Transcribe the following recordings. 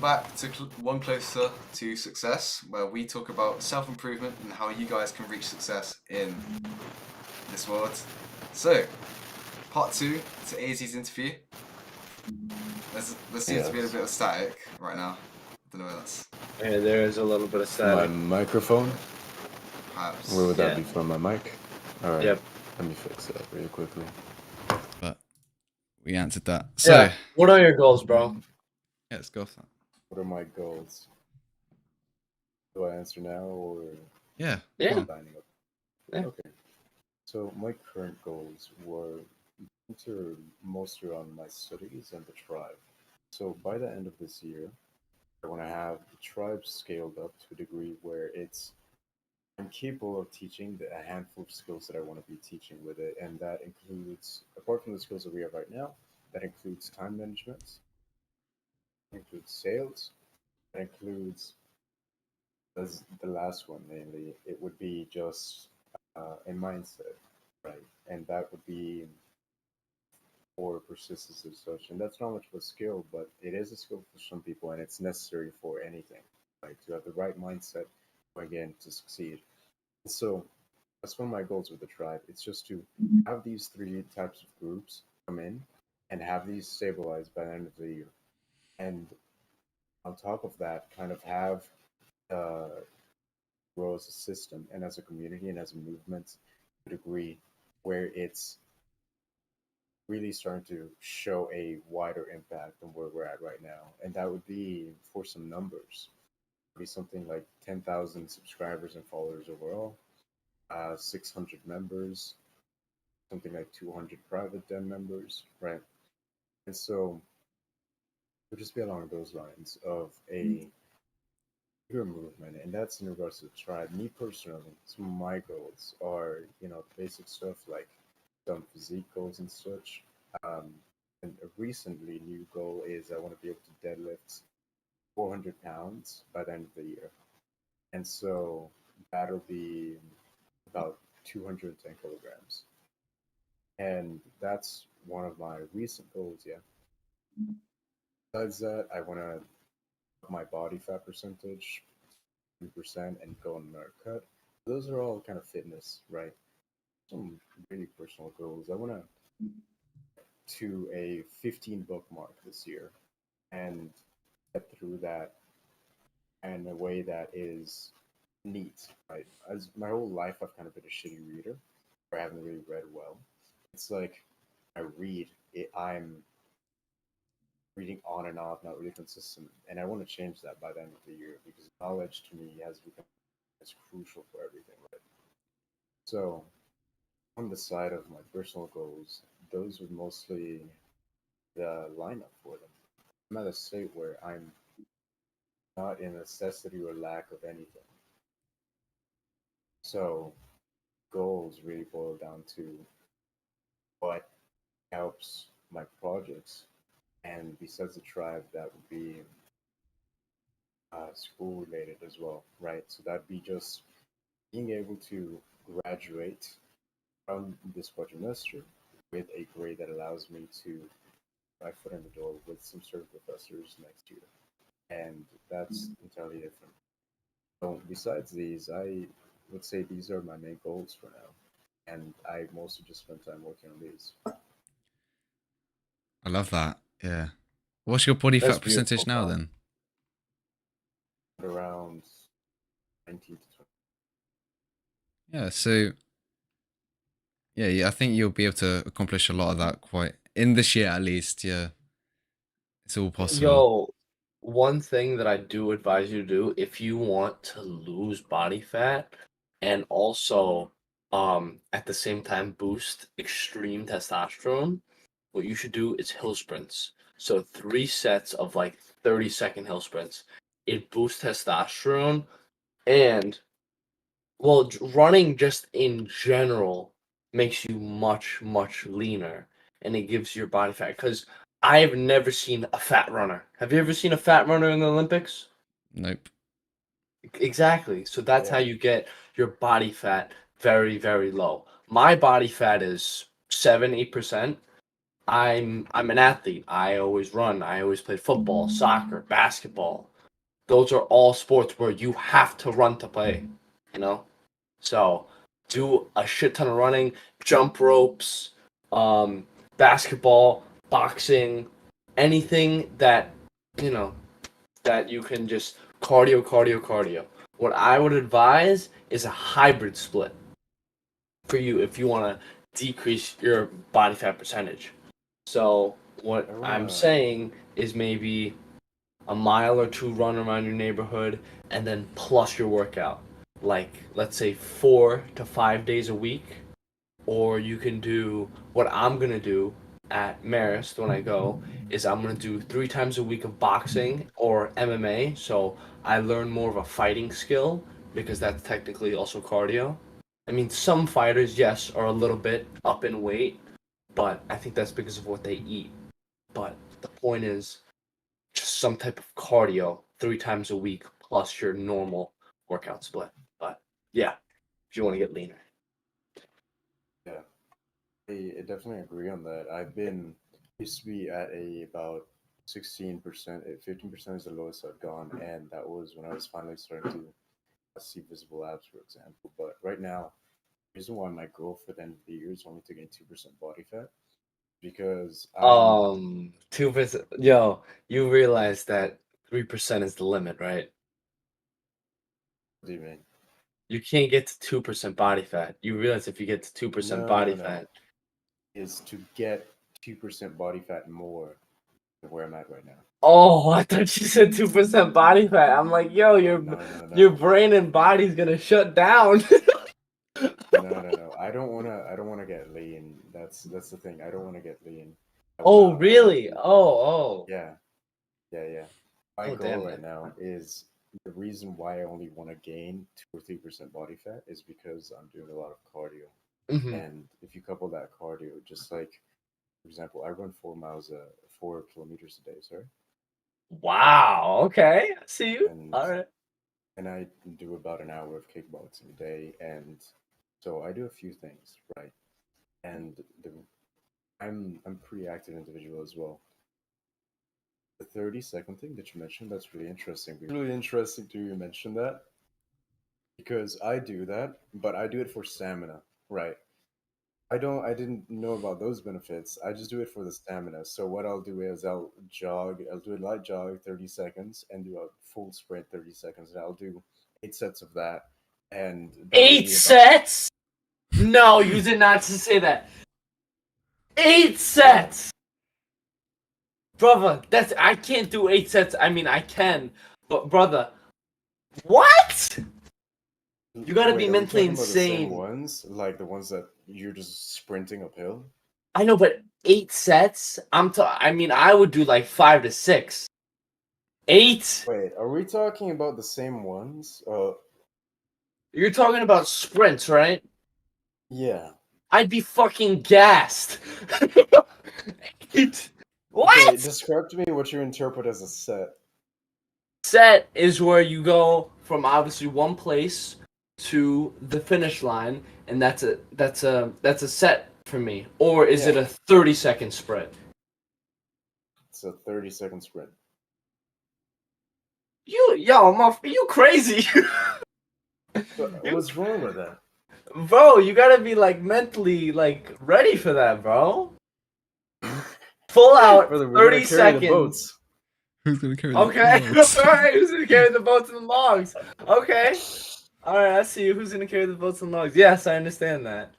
back to One Closer to Success, where we talk about self-improvement and how you guys can reach success in this world. So, part two to AZ's interview. There seems to be a bit of static right now. I don't know where that's. Yeah, there is a little bit of My static. microphone? Perhaps. Where would that Yeah. be from? My mic? Alright, Yep. let me fix that really quickly. But we answered that. So, Yeah. What are your goals, bro? yeah, let's go for that. What are my goals? Do I answer now or Yeah. Yeah. go on. signing up? Yeah. Okay. So my current goals were centered mostly around my studies and the tribe. So by the end of this year, I want to have the tribe scaled up to a degree where I'm capable of teaching a handful of skills that I want to be teaching with it, and that includes, apart from the skills that we have right now, that includes time management, includes sales, that includes as the last one mainly. It would be just a mindset, right? And that would be for persistence and such. And that's not much of a skill, but it is a skill for some people, and it's necessary for anything, right? To have the right mindset, again, to succeed. So that's one of my goals with the tribe. It's just to have these three types of groups come in and have these stabilized by the end of the year. And on top of that, kind of have grow as a system and as a community and as a movement to a degree where it's really starting to show a wider impact than where we're at right now. And that would be, for some numbers, be something like 10,000 subscribers and followers overall, 600 members, something like 200 private den members, right? And so it would just be along those lines of a bigger movement, and that's in regards to the tribe. Me personally, some of my goals are, basic stuff like some physique goals and such. And a recently new goal is I want to be able to deadlift 400 pounds by the end of the year. And so that'll be about 210 kilograms. And that's one of my recent goals, yeah. Besides that, I want to up my body fat percentage 10% and go on another cut. Those are all kind of fitness, right? Some really personal goals. I want to a 15 book mark this year and get through that in a way that is neat, right? As my whole life, I've kind of been a shitty reader, or I haven't really read well. It's like I read it, I'm reading on and off, not really consistent, and I want to change that by the end of the year because knowledge to me has become as crucial for everything, right? So on the side of my personal goals, those would mostly the lineup for them. I'm at a state where I'm not in necessity or lack of anything. So goals really boil down to what helps my projects. And besides the tribe, that would be school related as well, right? So that'd be just being able to graduate from this quadrimester with a grade that allows me to my foot in the door with some certain professors next year. And that's entirely different. So besides these, I would say these are my main goals for now. And I mostly just spend time working on these. I love that. Yeah. What's your body That's fat percentage beautiful, now bro. then? Around 19 to 20. Yeah. So, yeah, I think you'll be able to accomplish a lot of that quite in this year at least. Yeah. It's all possible. Yo, one thing that I do advise you to do if you want to lose body fat and also at the same time boost extreme testosterone, what you should do is hill sprints. So 3 sets of like 30-second hill sprints. It boosts testosterone and well, running just in general makes you much, much leaner and it gives your body fat. Because I've never seen a fat runner. Have you ever seen a fat runner in the Olympics? Nope. Exactly. So that's how Yeah. you get your body fat very, very low. My body fat is 7, 8%. I'm an athlete. I always run. I always played football, soccer, basketball. Those are all sports where you have to run to play, you know? So do a shit ton of running, jump ropes, basketball, boxing, anything that, you know, that you can just cardio, cardio, cardio. What I would advise is a hybrid split for you if you want to decrease your body fat percentage. So what I I'm wanna. saying is maybe a mile or two run around your neighborhood and then plus your workout. Like let's say 4 to 5 days a week. Or you can do what I'm gonna do at Marist when I go is I'm gonna do 3 times a week of boxing or MMA. So I learn more of a fighting skill because that's technically also cardio. I mean, some fighters, yes, are a little bit up in weight, but I think that's because of what they eat. But the point is just some type of cardio 3 times a week plus your normal workout split. But yeah, if you want to get leaner. Yeah, I definitely agree on that. I've been used to be at a about 16%. 15% is the lowest I've gone, and that was when I was finally starting to see visible abs, for example. But right now, the reason why my goal for the end of the year is only to gain 2% body fat because I'm. 2%. Yo, you realize that 3% is the limit, right? What do you mean? You can't get to 2% body fat. You realize if you get to 2% No, body no, no. fat. Is to get 2% body fat more than where I'm at right now. Oh, I thought you said 2% body fat. I'm like, yo, No, no, your no. brain and body's gonna shut down. No. I don't wanna get lean. That's the thing. I don't wanna get lean. Oh, I want really? to. Oh. Yeah, yeah. My Oh, goal damn, right man. now is the reason why I only want to gain 2 or 3% body fat is because I'm doing a lot of cardio. Hmm. And if you couple that cardio, just like for example, I run 4 miles, 4 kilometers a day, sorry, Wow. Okay. I see you. and All right. I do about an hour of kickboxing a day, and so I do a few things, right? And the I'm pretty active individual as well. The 30-second thing that you mentioned, that's really interesting. Really interesting to you mention that because I do that, but I do it for stamina, right? I didn't know about those benefits. I just do it for the stamina. So what I'll do is I'll do a light jog 30 seconds and do a full sprint 30 seconds. And I'll do 8 sets of that. And that would Eight be about, sets? No, you did not just say that. 8 sets. Brother, that's I can't do 8 sets. I mean, I can, but brother, what? You gotta be wait, are we mentally talking about the same insane. ones? Like the ones that you're just sprinting uphill? I know, but 8 sets. I mean, I would do like 5 to 6. 8? Wait, are we talking about the same ones? You're talking about sprints, right? Yeah. I'd be fucking gassed. Eight. Okay, What? describe to me what you interpret as a set. Set is where you go from obviously one place to the finish line, and that's a set for me. Or is it Yeah, a 30-second sprint? it's a 30-second sprint. You crazy? You, What's wrong with that? bro, you gotta be like mentally like ready for that, bro. Full out Brother, we're gonna 30 carry the seconds. boats. Who's gonna carry the Okay, logs? alright, who's gonna carry the boats and the logs? Okay. Alright, I see you. Who's gonna carry the boats and logs? Yes, I understand that.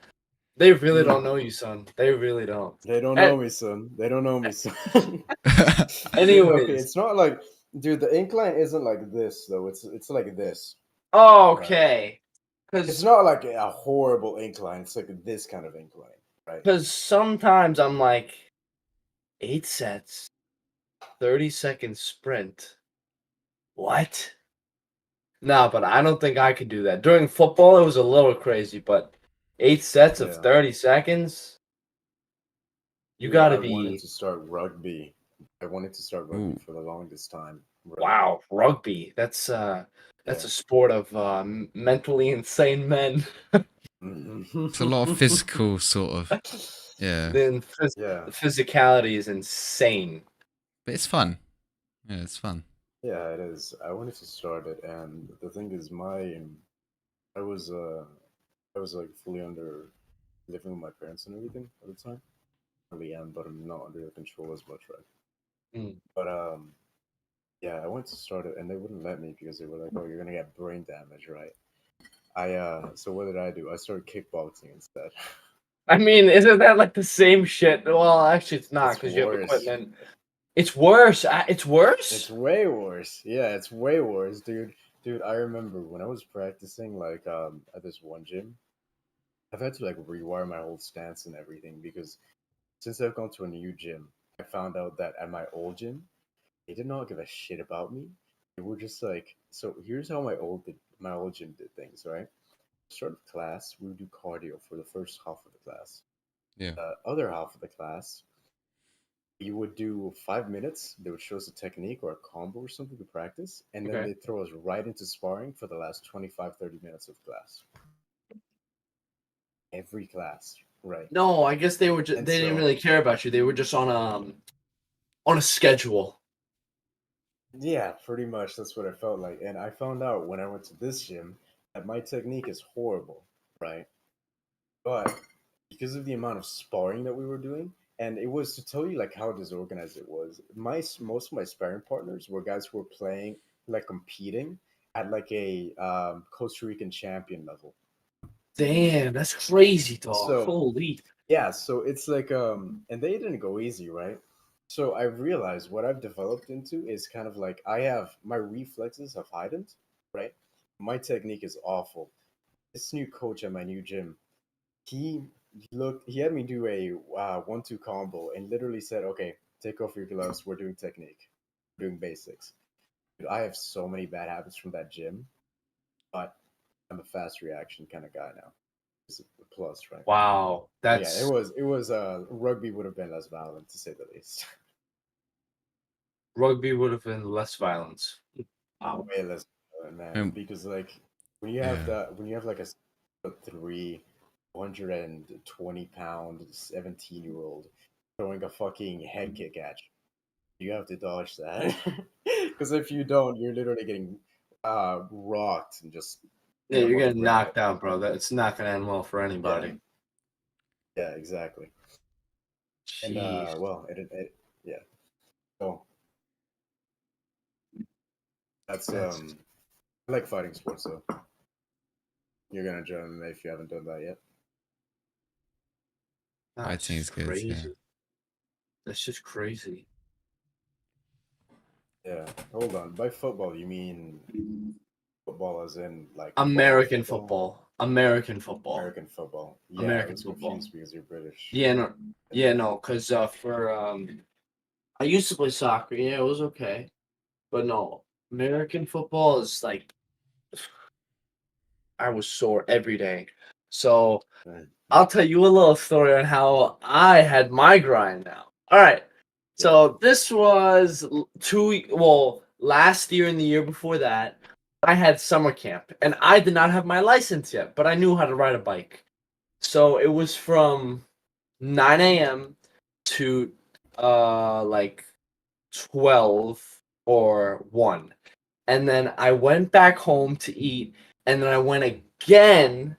They really don't know you, son. They really don't. They don't And, know me, son. They don't know me, son. Okay, anyways, it's not like, dude. The incline isn't like this though. It's like this, right? okay. It's Cause, not like a horrible incline. It's like this kind of incline, right? cause sometimes I'm like, 8 sets, 30-second sprint. What? Nah, but I don't think I could do that. During football, it was a little crazy, but 8 sets of Yeah. 30 seconds? You Dude, gotta I wanted be, to start rugby. I wanted to start rugby Ooh. for the longest time. Right. wow, rugby. That's Yeah. a sport of mentally insane men. It's a lot of physical sort of. Yeah, Then Yeah, the physicality is insane. but it's fun. Yeah, it's fun. yeah, it is. I wanted to start it, and the thing is, I was I was like fully under living with my parents and everything at the time. I really am, but I'm not under their control as much, right? Mm. But yeah, I went to start it, and they wouldn't let me because they were like, "Oh, you're gonna get brain damage, right?" So what did I do? I started kickboxing instead. I mean, isn't that like the same shit? Well, actually, it's not It's because you have worse. equipment. It's worse. It's worse. It's way worse. Yeah, it's way worse, dude. Dude, I remember when I was practicing like at this one gym, I've had to like rewire my whole stance and everything because since I've gone to a new gym, I found out that at my old gym, they did not give a shit about me. They were just like, so here's how my old gym did things, right? Start of class, we would do cardio for the first half of the class. Yeah. The other half of the class, you would do 5 minutes. They would show us a technique or a combo or something to practice, and then Okay. they throw us right into sparring for the last 25-30 minutes of class. Every class, right? No, I guess they were just And they didn't so, really care about you. They were just on a schedule. yeah, pretty much that's what I felt like. And I found out when I went to this gym that my technique is horrible, right? But because of the amount of sparring that we were doing, and it was to tell you like how disorganized it was. Most of my sparring partners were guys who were playing like competing at like a Costa Rican champion level. Damn, that's crazy, dog. So Holy. yeah, so it's like and they didn't go easy, right? So I realized what I've developed into is kind of like I have my reflexes have heightened, right? My technique is awful. This new coach at my new gym, he he had me do a 1-2 combo and literally said, "Okay, take off your gloves. We're doing technique, we're doing basics." Dude, I have so many bad habits from that gym, but I'm a fast reaction kind of guy now. It's a plus, right? Wow, Yeah, that's it was rugby would have been less violent to say the least. rugby would have been less violence. Wow. Way less violent, man. Um, Because like yeah. when you have like a 120-pound 17-year-old throwing a fucking head kick at you, you have to dodge that. Because if you don't, you're literally getting rocked and just Yeah, end up you're on the getting ground. knocked out, bro. That's not gonna end well for Yeah, anybody. yeah, exactly. And Jeez. well, yeah. So that's That's I like fighting sports, so you're gonna join MMA if you haven't done that yet. I think that's it's good. Yeah. crazy. That's just crazy. Yeah. Hold on. By football, you mean football as in like ball American football? football. American football. American football. Yeah, I American was football. confused because you're British. Yeah, no, And yeah, no, because for I used to play soccer. Yeah, it was okay, but no, American football is like I was sore every day. So uh, I'll tell you a little story on how I had my grind now. All right. yeah, So this was last year and the year before that, I had summer camp and I did not have my license yet, but I knew how to ride a bike. So it was from 9 a.m. to like 12 or 1. And then I went back home to eat and then I went again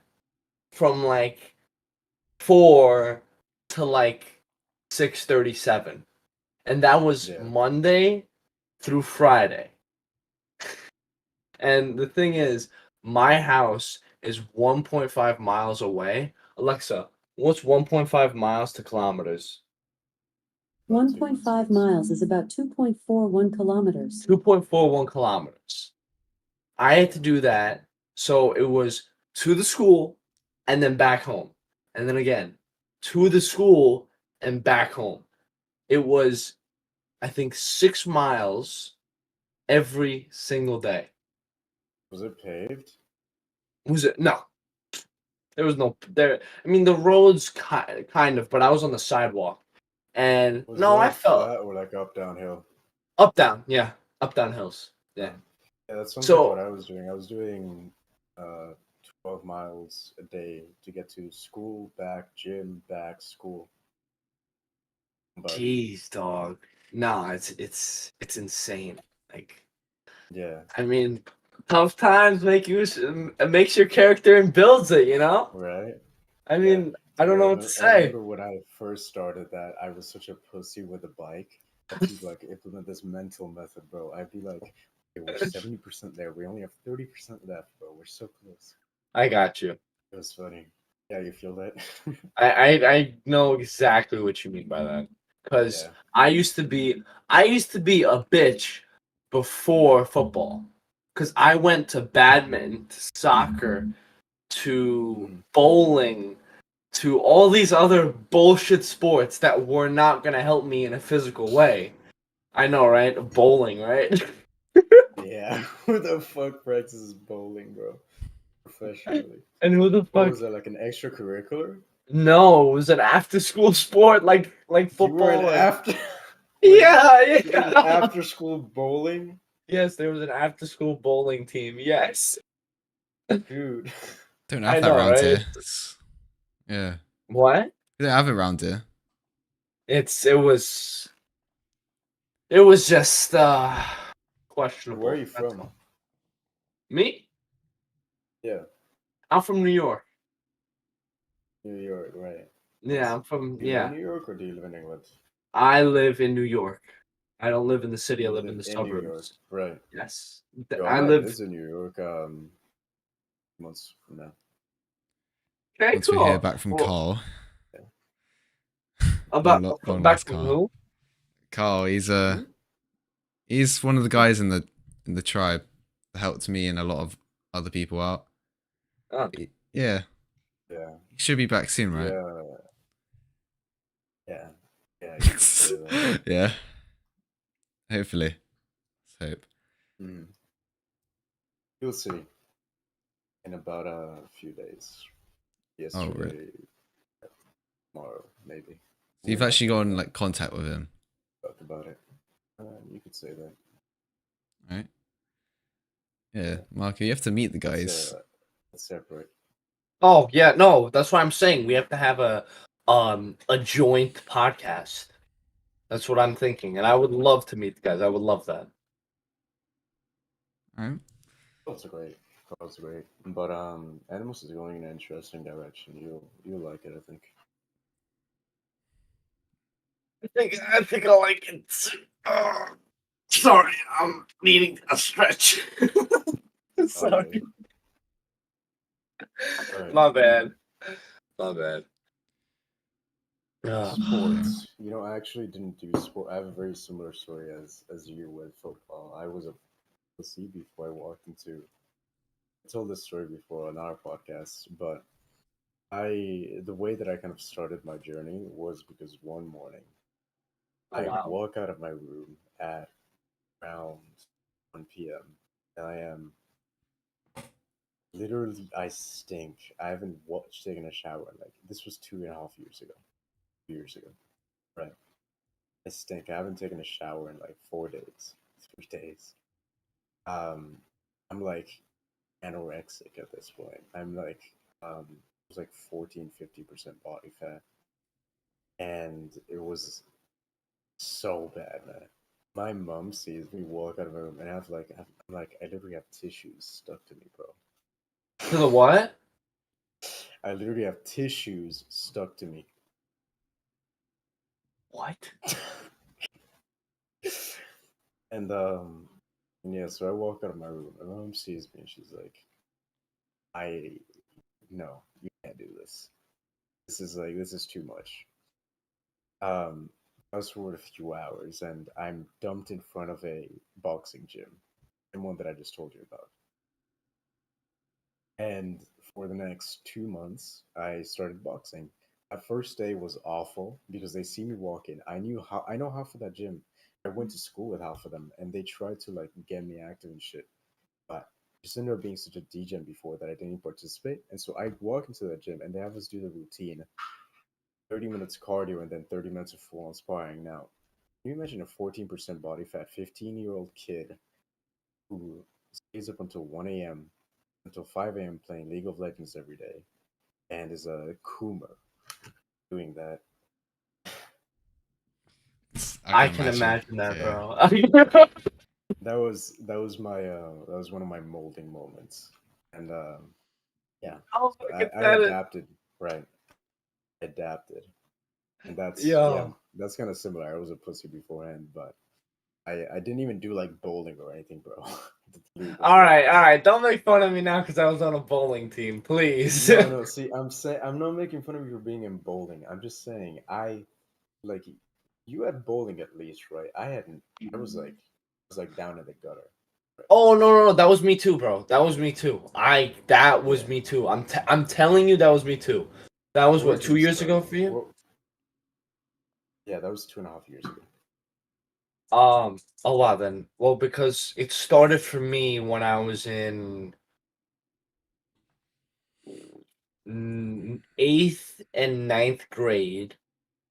from like 4 to like 6:37. And that was yeah. Monday through Friday. And the thing is, my house is 1.5 miles away. Alexa, what's 1.5 miles to kilometers? About two. 1.5 miles is about 2.41 kilometers. 2.41 kilometers. I had to do that. So it was to the school and then back home. And then again, to the school and back home. It was, I think, 6 miles every single day. Was it paved? Was it? No, there was no there. I mean, the roads kind of, but I was on the sidewalk, and Was it no, I like felt flat or like up downhill? up down. Yeah, up down hills. Yeah. Yeah, that sounds like what So I was doing. I was doing uh 12 miles a day to get to school, back, gym, back, school. But Jeez, dog. Nah, it's insane. Like, yeah, I mean, tough times make you it makes your character and builds it. You know. right. I Yeah. mean, I don't know what to I say. remember when I first started that, I was such a pussy with the bike. I had to like implement this mental method, bro. I'd be like, okay, we're 70% there. We only have 30% left, bro. We're so close. I got you. It was funny. Yeah, you feel that? I know exactly what you mean by that. Because Yeah. I used to be a bitch before football. Because I went to badminton, to soccer, to Mhm. bowling, to all these other bullshit sports that were not gonna help me in a physical way. I know, right? Bowling, right? Yeah. Who the fuck practices bowling, bro? Professionally. And who the What fuck? was that, like an extracurricular? No, it was an after school sport like You were an football. after. Wait, Yeah, you did yeah. after school bowling? Yes, there was an after school bowling team. Yes. Dude. Don't have I that know, around right? here. Yeah. What? We don't have it around here. It was just Where are questionable. you That's from? all. Me? Yeah, I'm from New York. New York, right. Yeah, Nice. I'm from Do you live in yeah. New York or do you live in England? I live in New York. I don't live in the city, I You live in live the in New York, suburbs. right. Yes. Yo, I I might live visit New York months from now. okay, Once we hear cool. back from Well, Carl. Yeah. about Long back lost from Carl. who? Carl, Hmm? he's one of the guys in the tribe that helped me and a lot of other people out. Oh, Yeah. Yeah. He should be back soon, right? Yeah. Yeah. Yeah, you could say that. Yeah. Hopefully. Let's hope. Mhm. You'll see in about a few days. Oh, really? Yesterday, tomorrow, maybe. So you've We'll have actually got to in like contact with him, talk about it. You could say that. right? Yeah, Yeah. Marco, you have to meet the That's guys. that's separate. oh yeah, no, that's what I'm saying. We have to have a joint podcast. That's what I'm thinking. And I would love to meet the guys. I would love that. All right. That's great. That's great. But Animals is going in an interesting direction. You'll like it, I think. I think I like it. Sorry, I'm needing a stretch. Okay. Sorry. All right. My bad. My bad. Ugh. Sports. I actually didn't do sport. I have a very similar story as you with football. I was a pussy before I walked into. I told this story before on our podcast, but the way that I kind of started my journey was because one morning Oh I wow. walk out of my room at around 1 p.m. and I am literally, I stink. I haven't taken a shower like this was 2.5 years ago. 2 years ago, right? I stink. I haven't taken a shower in like 4 days, 3 days. Um, I'm like anorexic at this point. I'm like, it was like 14, 50% body fat, and it was so bad, man. My mom sees me walk out of my room, and I literally have tissues stuck to me, bro. To the what? I literally have tissues stuck to me. What? And yeah, so I walk out of my room, and my mom sees me, and she's like, "I no, you can't do this. This is too much." Um, fast forward a few hours, and I'm dumped in front of a boxing gym, and one that I just told you about. And for the next 2 months, I started boxing. That first day was awful because they see me walk in. I know half of that gym. I went to school with half of them, and they tried to like get me active and shit. But just ended up being such a degen before that I didn't participate. And so I walk into the gym, and they have us do the routine: 30 minutes cardio and then 30 minutes of full on sparring. Now, can you imagine a 14% body fat 15-year-old kid who stays up until 1 a.m. until 5 a.m. playing League of Legends every day and is a Kuma doing that? I can imagine that, Yeah. bro. That was my that was one of my molding moments, and yeah, Oh, so look I at it. adapted, right? Adapted, and that's yeah, Yo. that's kind of similar. I was a pussy beforehand, but I didn't even do like bowling or anything, bro. The league was All like right. Don't make fun of me now because I was on a bowling team, please. no. See, I'm not making fun of you for being in bowling. I'm just saying like you had bowling at least, right? I hadn't. I was like down in the gutter. Right? Oh no, that was me too, bro. That was me too. That was Yeah. me too. I'm telling you, that was me too. That was Where what, did 2 years start? ago for you? Yeah, that was 2.5 years ago. A lot then. Well, because it started for me when I was in eighth and ninth grade,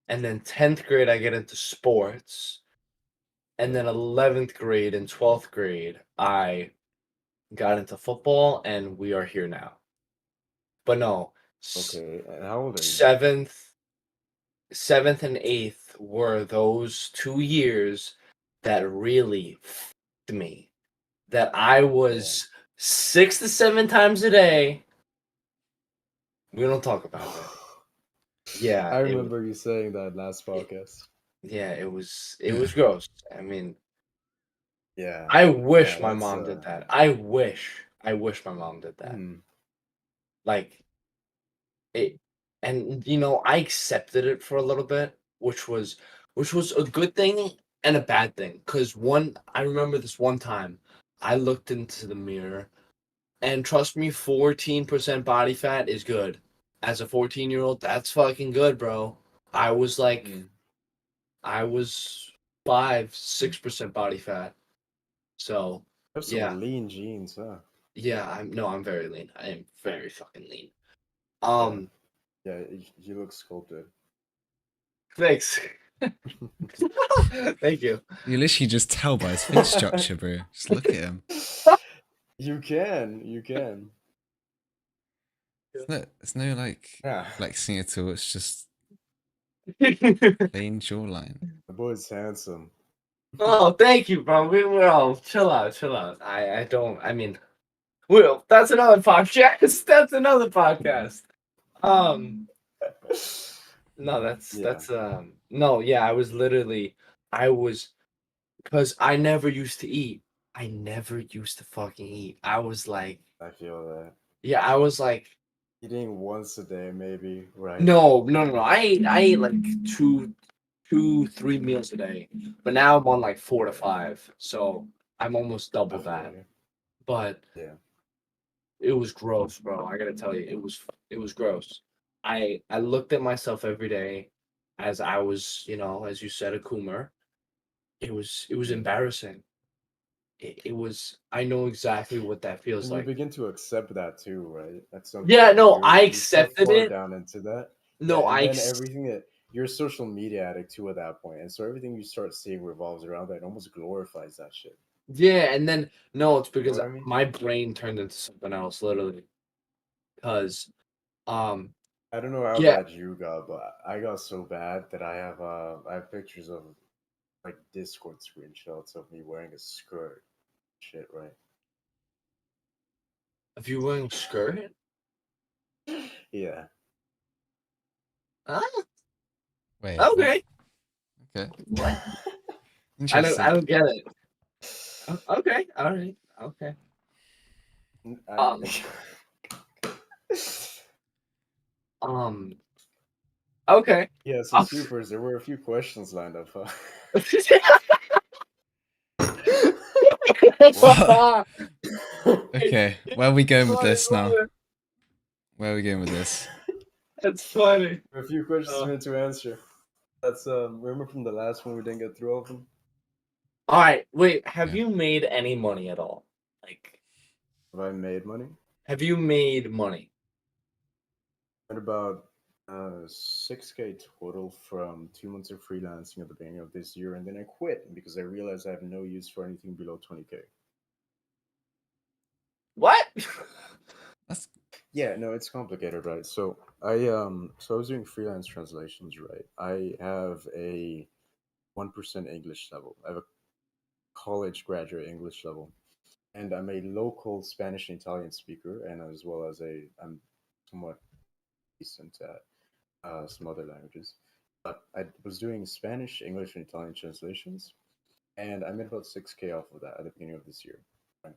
and then 10th grade I get into sports, and then 11th grade and 12th grade I got into football, and we are here now. But no, Okay, and how old are you? seventh and eighth were those 2 years that really f***ed me. That I was 6 to 7 times a day. We don't talk about it. Yeah, I remember you saying that last podcast. yeah, it was gross. I mean, Yeah, I wish yeah, my that's mom did that. I wish my mom did that. hmm. Like it, and I accepted it for a little bit, which was a good thing and a bad thing. Cause I remember this one time, I looked into the mirror, and trust me, 14% body fat is good. As a 14-year-old, that's fucking good, bro. I was like, Mm. I was 5-6% body fat. So You have yeah, some lean genes, huh? yeah. I'm very lean. I am very fucking lean. Yeah, yeah, you look sculpted. Thanks. Thank you. You literally just tell by his face structure, bro. Just look at him. You can. It's no like Yeah, flexing at all. It's just plain jawline. the boy's handsome. Oh, thank you, bro. We're all chill out, chill out. I don't. I mean, well, that's another podcast. That's another podcast. Um, no, Yeah, no, yeah. I was because I never used to eat. I never used to fucking eat. I was like, I feel that. yeah, I was like, Eating once a day, maybe, right? no. I ate like 3 meals a day, but now I'm on like 4 to 5, so I'm almost I double feel that. you. But Yeah. it was gross, bro. I gotta tell you, it was gross. I looked at myself every day as I was, as you said, a coomer. It was Mm. embarrassing. It was. I know exactly what that feels And you like. begin to accept that too, right? At some Yeah, point, no, I you're so accepted far it. down into that. Yeah, No, and then everything that you're a social media addict too at that point, and so everything you start seeing revolves around that and almost glorifies that shit. yeah, and then no, it's You know because what I mean? my brain turned into something else, literally. Because, um, I don't know how yeah, bad you got, but I got so bad that I have pictures of like Discord screenshots of me wearing a skirt. Shit, right? if you wearing a skirt, Yeah. huh? Wait, what? Okay, Okay, what? I don't, interesting. I don't get it. Okay, all right, okay. I, Um, um, okay. yeah, so supers, there were a few questions lined up, huh? What? Hey, Okay, where are we going with love it, this love now? it. Where are we going with this? That's funny. A few questions Uh, we need to answer. That's remember from the last one we didn't get through all of them? all right, wait. Have Yeah. you made any money at all? Like, Have I made money? have you made money? At about 6K total from 2 months of freelancing at the beginning of this year, and then I quit because I realized I have no use for anything below 20K. What? That's Yeah, no, it's complicated, right? So I was doing freelance translations, right? I have a 1% English level. I have a college graduate English level, and I'm a local Spanish and Italian speaker, and as well as I'm somewhat decent at some other languages. But I was doing Spanish, English, and Italian translations, and I made about 6K off of that at the beginning of this year. Right?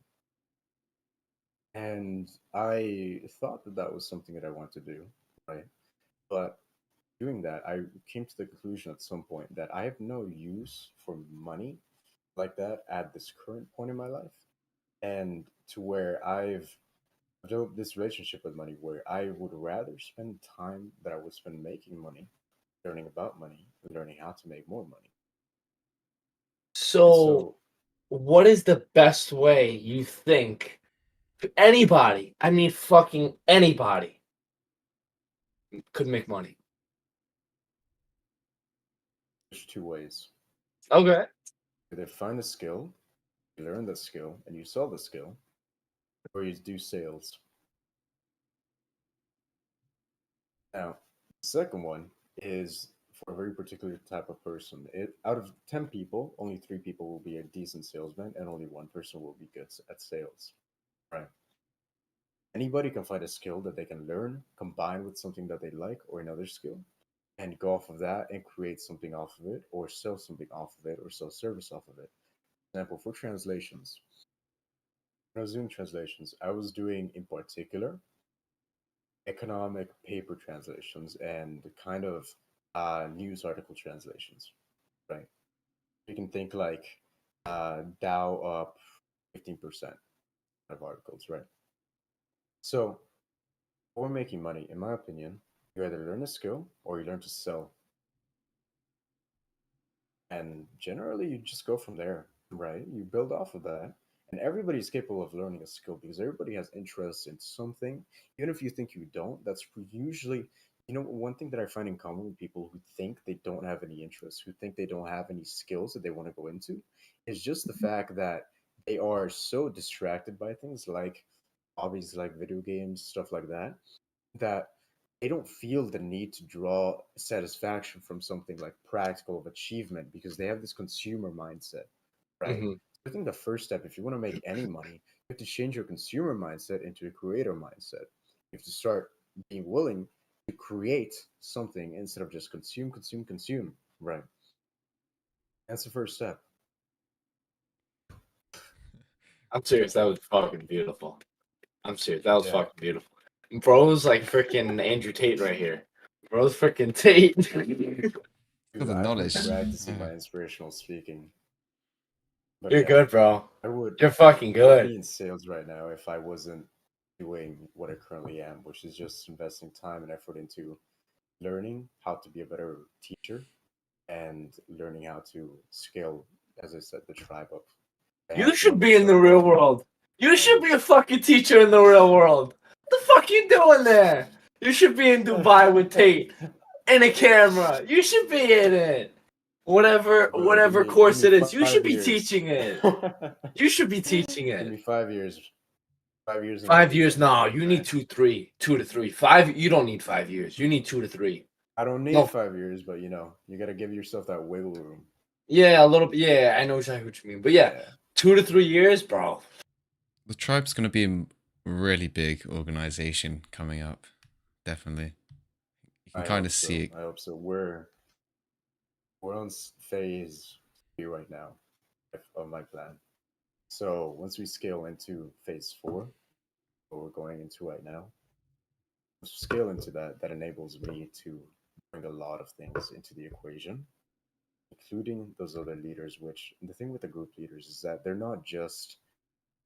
And I thought that that was something that I wanted to do, right? But doing that, I came to the conclusion at some point that I have no use for money like that at this current point in my life, and to where I've developed this relationship with money where I would rather spend time that I would spend making money, learning about money, learning how to make more money. And So, what is the best way you think anybody, I mean fucking anybody, could make money? there's two ways. Okay. Either find a skill, you learn the skill, and you sell the skill, or you do sales. Now, the second one is for a very particular type of person. Out of 10 people, only 3 people will be a decent salesman, and only one person will be good at sales. Right? Anybody can find a skill that they can learn, combine with something that they like or another skill, and go off of that and create something off of it, or sell something off of it, or sell service off of it. For example, for translations, when I was doing translations, I was doing in particular economic paper translations and kind of news article translations, right? You can think like Dow up 15% of articles, right? So, for making money, in my opinion, you either learn a skill or you learn to sell. And generally, you just go from there, right? You build off of that. And everybody's capable of learning a skill because everybody has interest in something. Even if you think you don't, that's usually, one thing that I find in common with people who think they don't have any interest, who think they don't have any skills that they want to go into, is just the fact that they are so distracted by things like hobbies, like video games, stuff like that, that they don't feel the need to draw satisfaction from something like practical of achievement because they have this consumer mindset, right? Hmm. I think the first step, if you want to make any money, you have to change your consumer mindset into a creator mindset. You have to start being willing to create something instead of just consume, consume, consume, right? That's the first step. I'm serious. That was fucking beautiful. I'm serious. That was Yeah. fucking beautiful. Bro's like freaking Andrew Tate right here. Bro's freaking Tate. Dude, The I've been knowledge. practicing Yeah. my inspirational speaking. But You're yeah, good, bro. I would You're fucking I would good. be in sales right now if I wasn't doing what I currently am, which is just investing time and effort into learning how to be a better teacher and learning how to scale, as I said, the tribe up. I You have some should other be in the stuff real going on. world. You should be a fucking teacher in the real world. What the fuck you doing there? You should be in Dubai with Tate and a camera. You should be in it. Whatever Bro, give me course it is, you should 5 be years. teaching it. You should be teaching Give me it. 5 years. 5 years and I'll 5 be years? making No, money, you man. need 2 to 3. 5. You don't need 5 years. You need 2 to 3. I don't need No. 5 years, but you gotta give yourself that wiggle room. Yeah, a little bit. Yeah, I know exactly what you mean. But yeah, Yeah. 2 to 3 years, bro. The tribe's going to be a really big organization coming up. Definitely. You can I kind hope of so. see it. I hope so. We're on phase 3 right now of my plan. So once we scale into phase 4, what we're going into right now, once we scale into that, that enables me to bring a lot of things into the equation, including those other leaders. Which the thing with the group leaders is that they're not just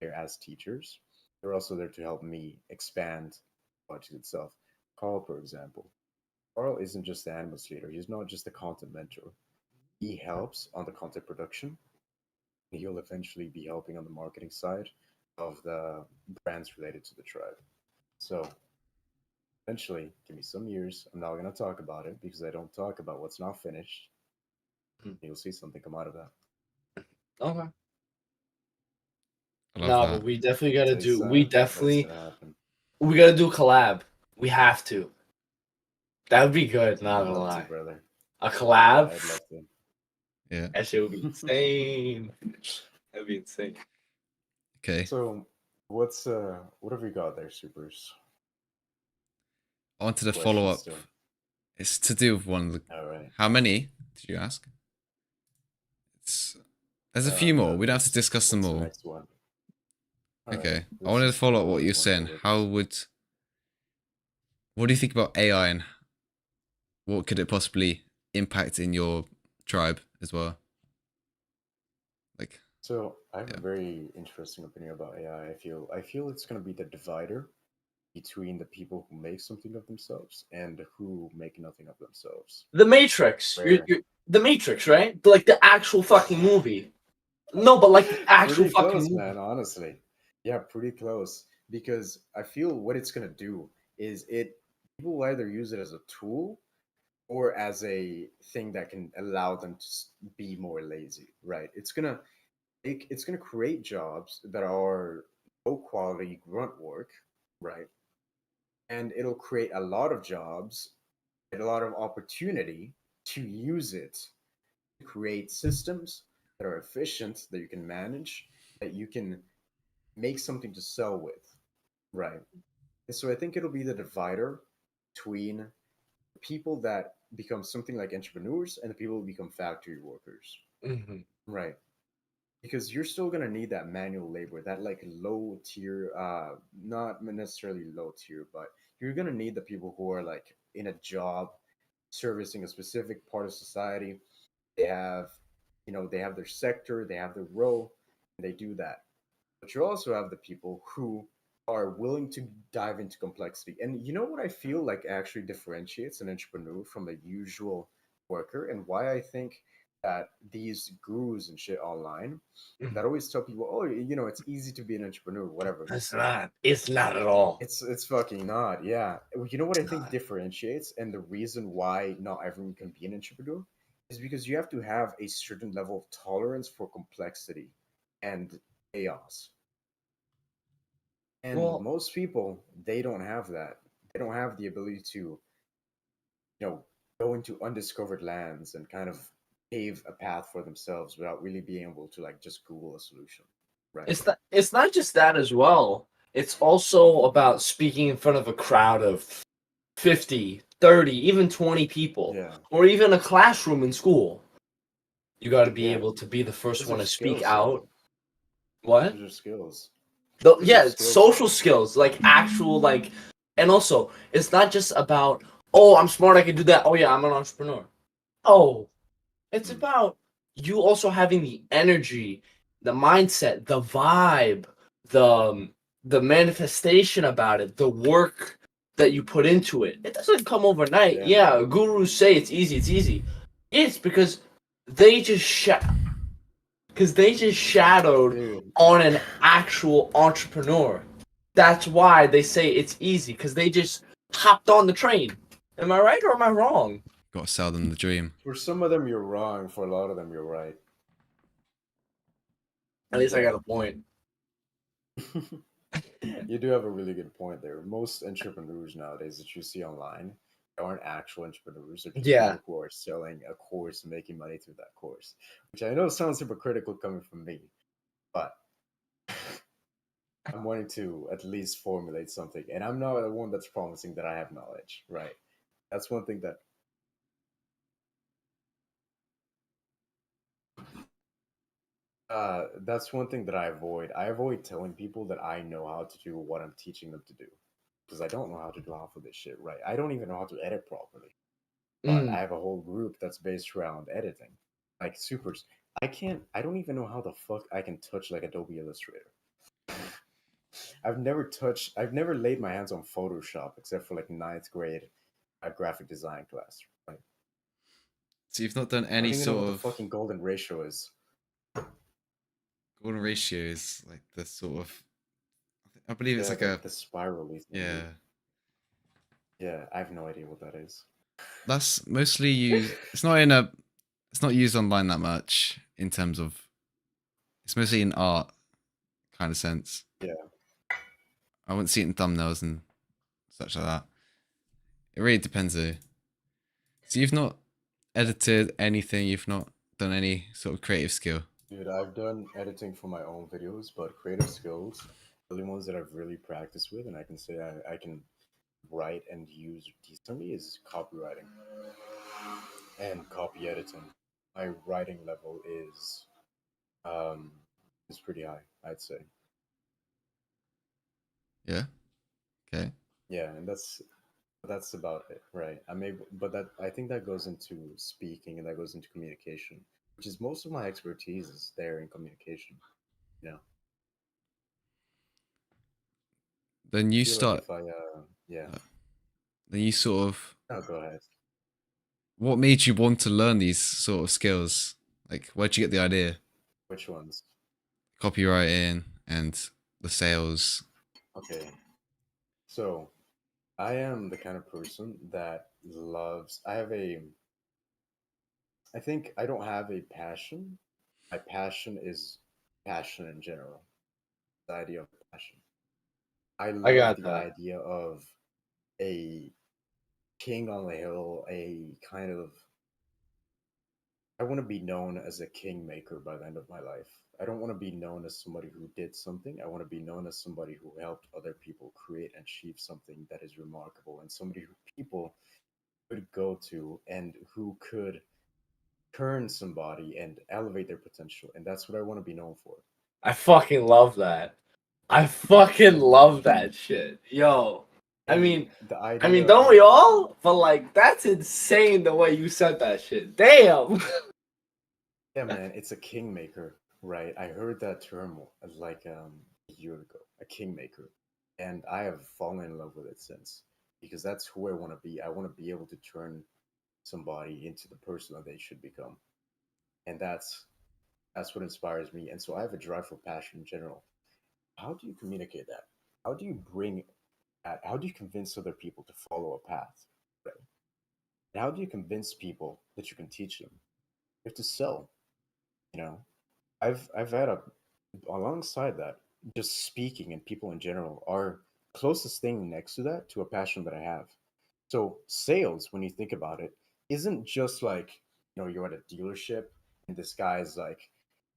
there as teachers; they're also there to help me expand the project itself. Carl, for example, Carl isn't just the animus leader. He's not just the content mentor. He helps on the content production. He'll eventually be helping on the marketing side of the brands related to the tribe. So eventually, give me some years. I'm not going to talk about it because I don't talk about what's not finished. You'll see something come out of that. Okay. I love No, that. but we definitely gotta Taste do. that, that's going to happen. We gotta do a collab. We have to. That would be good. Not I'd gonna love to, lie. brother. A collab. I'd love to. Yeah. That shit would be insane. That'd be insane. Okay. So, what have we got there, supers? I wanted to Question follow up. still. It's to do with one of the. All right. How many did you ask? It's. There's a few more. We don't have to discuss them What's the all. next one? All Okay. right, I let's wanted to just follow up go what you're one by saying. one. How would. What do you think about AI and what could it possibly impact in your tribe as well? Like, So I have Yeah. a very interesting opinion about AI. I feel it's going to be the divider between the people who make something of themselves and who make nothing of themselves. The Matrix. Where The Matrix, right? Like the actual fucking movie. No, but like the actual pretty fucking close, movie. man, honestly. Yeah, pretty close. Because I feel what it's going to do is people will either use it as a tool or as a thing that can allow them to be more lazy, right? It's gonna create jobs that are low quality grunt work, right? And it'll create a lot of jobs and a lot of opportunity to use it to create systems that are efficient, that you can manage, that you can make something to sell with, right? And so I think it'll be the divider between people that become something like entrepreneurs and the people who become factory workers, Mm-hmm. right? Because you're still gonna need that manual labor, that like low tier, not necessarily low tier, but you're gonna need the people who are like in a job servicing a specific part of society. They have, they have their sector, they have their role, and they do that. But you also have the people who are willing to dive into complexity. And you know what I feel like actually differentiates an entrepreneur from a usual worker, and why I think that these gurus and shit online that always tell people, oh, it's easy to be an entrepreneur, whatever. It's not. It's not at all. It's fucking not. Yeah. You know what I It's think not. differentiates, and the reason why not everyone can be an entrepreneur is because you have to have a certain level of tolerance for complexity and chaos. And Well, most people, they don't have that. They don't have the ability to, go into undiscovered lands and kind of pave a path for themselves without really being able to like just Google a solution. Right. it's not just that as well. It's also about speaking in front of a crowd of 50, 30, even 20 people, Yeah. or even a classroom in school. You got to be Yeah. able to be the first Those one are to speak skills, out. though. What? Those are skills. The, Those are yeah, skills, social man. skills, like actual, like, and also it's not just about, oh, I'm smart, I can do that. Oh yeah, I'm an entrepreneur. Oh, it's Mm. about you also having the energy, the mindset, the vibe, the manifestation about it, the work that you put into it. It doesn't come overnight. Yeah, Yeah, man. gurus say it's easy. It's easy. It's because they just shadowed Dude, on an actual entrepreneur. That's why they say it's easy, because they just hopped on the train. Am I right or am I wrong? got to sell them the dream. for some of them you're wrong. For a lot of them you're right. At least I Yeah. got a point. You do have a really good point there. Most entrepreneurs nowadays that you see online aren't actual entrepreneurs. They're just Yeah. people who are selling a course and making money through that course, which I know sounds hypocritical coming from me, but I'm wanting to at least formulate something. And I'm not the one that's promising that I have knowledge, right? That's one thing that that's one thing that I avoid. I avoid telling people that I know how to do what I'm teaching them to do. Because I don't know how to do half of this shit right. I don't even know how to edit properly. But I Mm. have a whole group that's based around editing. Like supers. I don't even know how the fuck I can touch like Adobe Illustrator. I've never laid my hands on Photoshop except for like ninth grade graphic design class. Right? So you've not done I any don't even know sort what the of fucking golden ratio is. golden ratios, like the sort of. I believe it's Yeah, like a the spirally thing. yeah. Yeah, I have no idea what that is. That's mostly used. It's not in a. It's not used online that much in terms of. It's mostly in art kind of sense. Yeah. I wouldn't see it in thumbnails and such like that. It really depends though. So you've not edited anything. You've not done any sort of creative skill? Dude, I've done editing for my own videos, but creative skills, the only ones that I've really practiced with, and I can say I can write and use decently, is copywriting and copy editing. My writing level um is pretty high, I'd say. Yeah. Okay. Yeah, and that's about it, right? I'm able, but that I think that goes into speaking and that goes into communication, which is most of my expertise is there in communication. You know, Then I you feel like start. if I yeah, Then you sort of. no, go ahead. What made you want to learn these sort of skills? Like, where'd you get the idea? Which ones? Copywriting and the sales. Okay, so I am the kind of person that loves. I think I don't have a passion. My passion is passion in general. The idea of passion. I I love got the that. idea of a king on the hill, a kind of. I want to be known as a kingmaker by the end of my life. I don't want to be known as somebody who did something. I want to be known as somebody who helped other people create and achieve something that is remarkable and somebody who people could go to and who could turn somebody and elevate their potential. And that's what I want to be known for. I fucking love that. I fucking love that shit. Yo. I And mean, the I idea mean, don't we of, all? But like, that's insane the way you said that shit. Damn. yeah, man, it's a kingmaker, right? I heard that term like a year ago, a kingmaker. And I have fallen in love with it since because that's who I want to be. I want to be able to turn somebody into the person that they should become. And that's what inspires me. And so I have a drive for passion in general. How do you communicate that? How do you bring that? How do you convince other people to follow a path? Right? And how do you convince people that you can teach them? You have to sell, you know? I've had a alongside that, just speaking and people in general are closest thing next to that to a passion that I have. So sales, when you think about it, isn't just like, you're at a dealership and this guy's like,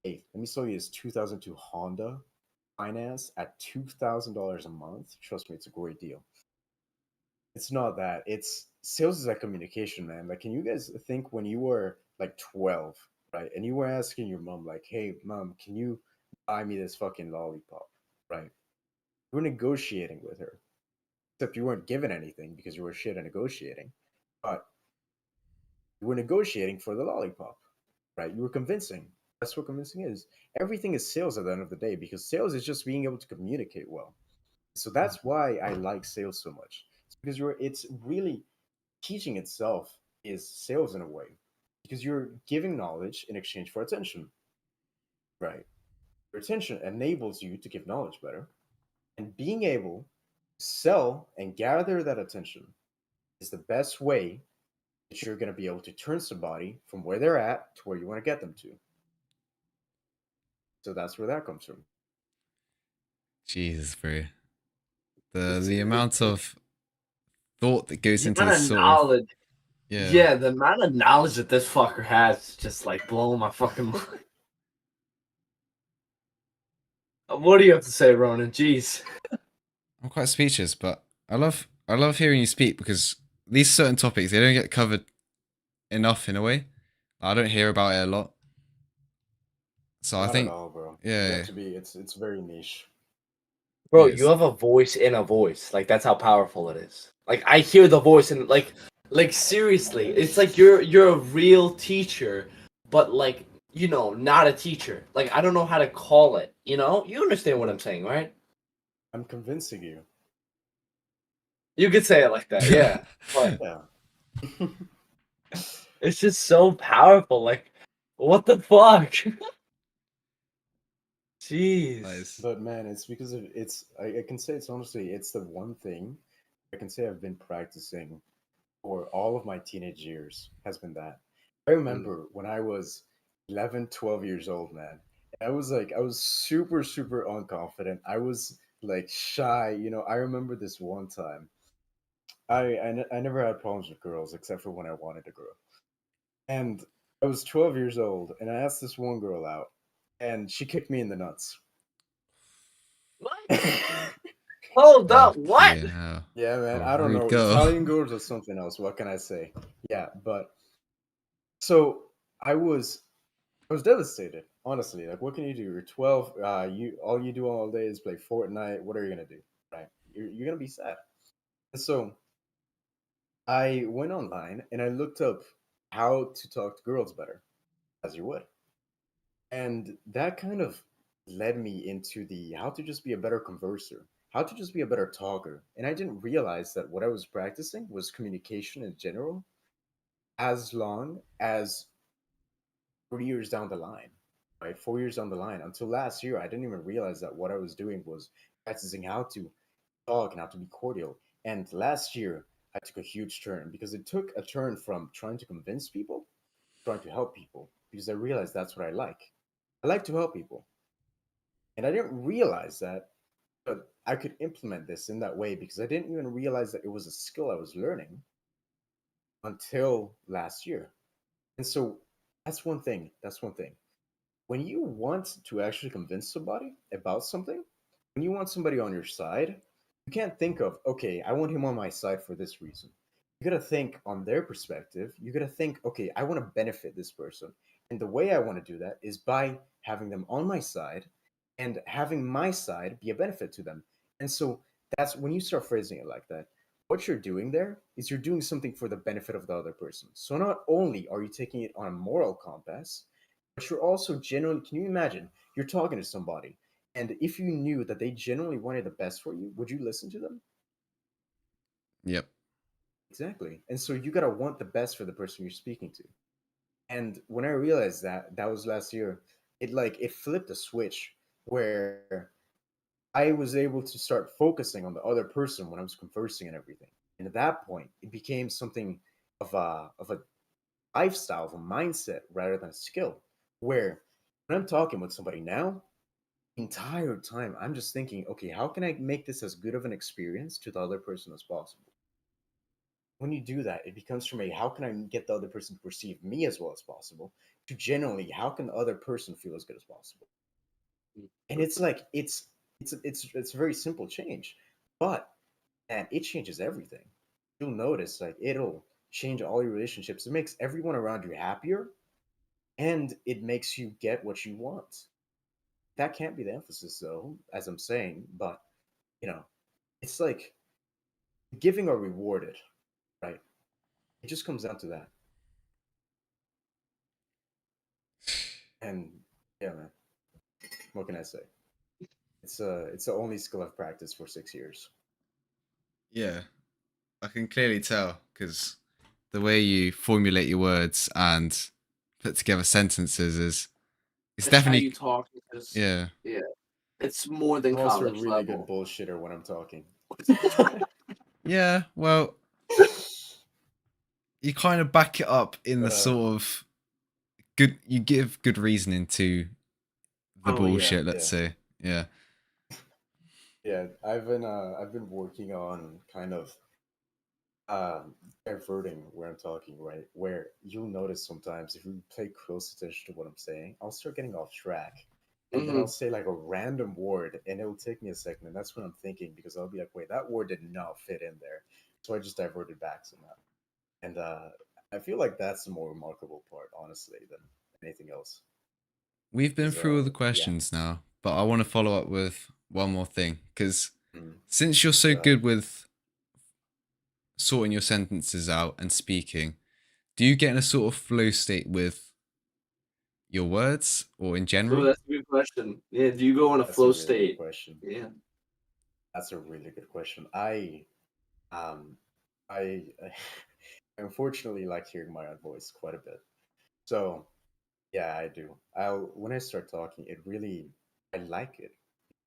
hey, let me sell you this 2002 Honda finance at $2,000 a month. Trust me, it's a great deal. It's not that. It's sales is like communication, man. Like, can you guys think when you were like 12, right? And you were asking your mom, like, hey, mom, can you buy me this fucking lollipop, right? You were negotiating with her, except you weren't given anything because you were shit at negotiating, but you were negotiating for the lollipop, right? You were convincing. That's what convincing is. Everything is sales at the end of the day because sales is just being able to communicate well. So that's why I like sales so much. It's because it's really teaching itself is sales in a way because you're giving knowledge in exchange for attention, right? Your attention enables you to give knowledge better, and being able to sell and gather that attention is the best way that you're going to be able to turn somebody from where they're at to where you want to get them to. So that's where that comes from. Jesus, bro. The It's the amount it, of thought that goes The into amount this of sort of knowledge. yeah. Yeah, the amount of knowledge that this fucker has is just like blowing my fucking mind. What do you have to say, Ronan? Jeez. I'm quite speechless, but I love hearing you speak because these certain topics they don't get covered enough in a way. I don't hear about it a lot. So I not at think all, bro. You have yeah, to be. It's very niche. Bro, you yes. have a voice in a voice. Like that's how powerful it is. Like I hear the voice and like seriously, it's like you're a real teacher, but like, not a teacher. Like I don't know how to call it, you know? You understand what I'm saying, right? I'm convincing you. You could say it like that, yeah. But Yeah. it's just so powerful. Like, what the fuck? Jeez. Nice. But man, it's because of it's. I can say it's honestly, it's the one thing I can say I've been practicing for all of my teenage years has been that. I remember when I was 11, 12 years old, man. I was super, super unconfident. I was like shy. I remember this one time. I never had problems with girls except for when I wanted a girl. And I I was 12 years old, and I asked this one girl out, and she kicked me in the nuts. What? Hold up, Fuck what? yeah. Yeah, man. Oh, I don't rude know. girl. Italian girls are something else. What can I say? Yeah, but so I was devastated, honestly. Like, what can you do? You're 12. You all you do all day is play Fortnite. What are you gonna do? Right? You're gonna be sad. And so I went online and I looked up how to talk to girls better, as you would, and that kind of led me into the how to just be a better converser, how to just be a better talker. And I didn't realize that what I was practicing was communication in general, as long as 4 years down the line, right? 4 years down the line. Until last year, I didn't even realize that what I was doing was practicing how to talk and how to be cordial. And last year, I took a huge turn because it took a turn from trying to convince people, to trying to help people, because I realized that's what I like. I like to help people. And I didn't realize that, but I could implement this in that way because I didn't even realize that it was a skill I was learning until last year. And so that's one thing. That's one thing. When you want to actually convince somebody about something, when you want somebody on your side, you can't think of, okay, I want him on my side for this reason. You gotta think on their perspective. You gotta think, okay, I want to benefit this person. And the way I want to do that is by having them on my side and having my side be a benefit to them. And so that's when you start phrasing it like that. What you're doing there is you're doing something for the benefit of the other person. So not only are you taking it on a moral compass, but you're also genuinely, can you imagine you're talking to somebody and if you knew that they genuinely wanted the best for you, would you listen to them? Yep. Exactly. And so you got to want the best for the person you're speaking to. And when I realized that, that was last year, it flipped a switch where I was able to start focusing on the other person when I was conversing and everything. And at that point, it became something of a lifestyle, of a mindset rather than a skill. Where when I'm talking with somebody now, entire time I'm just thinking, okay, how can I make this as good of an experience to the other person as possible? When you do that, it becomes from a how can I get the other person to perceive me as well as possible to generally how can the other person feel as good as possible. And it's like it's a very simple change, but and it changes everything. You'll notice like it'll change all your relationships. It makes everyone around you happier, and it makes you get what you want. That can't be the emphasis though, as I'm saying, but you know, it's like giving or rewarded, right? It just comes down to that. And yeah, man, what can I say? It's the only skill I've practiced for 6 years. Yeah, I can clearly tell because the way you formulate your words and put together sentences is it's That's how definitely you talk because yeah. yeah, it's more than I'm also a college really good level. bullshitter when I'm talking. Yeah, well, you kind of back it up in the But sort of good you give good reasoning to the Oh yeah. bullshit, let's yeah, say. Yeah. yeah, I've been working on kind of um diverting where I'm talking, right? Where you'll notice sometimes if you pay close attention to what I'm saying, I'll start getting off track. And then Hmm. I'll say like a random word and it'll take me a second. And that's what I'm thinking because I'll be like, wait, that word did not fit in there. So I just diverted back somehow. And I feel like that's the more remarkable part, honestly, than anything else. We've been Is through all the yeah. questions now, but I want to follow up with one more thing because Mm, since you're so go ahead. good with sorting your sentences out and speaking, do you get in a sort of flow state with your words or in Oh, general? that's a good question. Yeah, do you go in a That's a flow really good state? question. Yeah. That's a really good question. Um I unfortunately like hearing my own voice quite a bit. So yeah, I do. I when I start talking, it really I like it.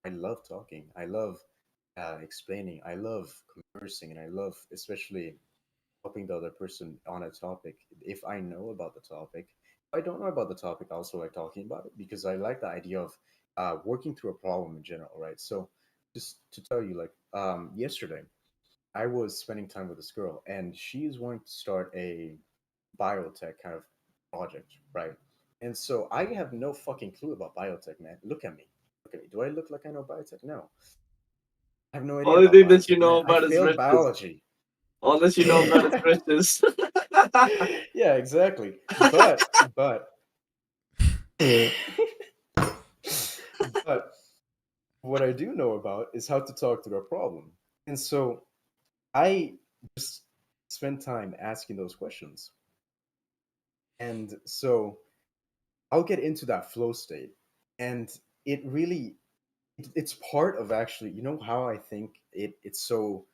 I love talking. I love explaining. I love conversing, and I love especially helping the other person on a topic. If I know about the topic, if I don't know about the topic, I also like talking about it because I like the idea of working through a problem in general, right? So just to tell you, like yesterday, I was spending time with this girl, and she is wanting to start a biotech kind of project, right? And so I have no fucking clue about biotech, man. Look at me. Look at me. Do I look like I know biotech? No. I have no idea Only about thing that you biotech, know man. I about is failed riches. biology. All that you know about is riches. Yeah, exactly. But but what I do know about is how to talk through a problem. And so I just spend time asking those questions. And so I'll get into that flow state. And it really it's part of actually, you know how I think it's so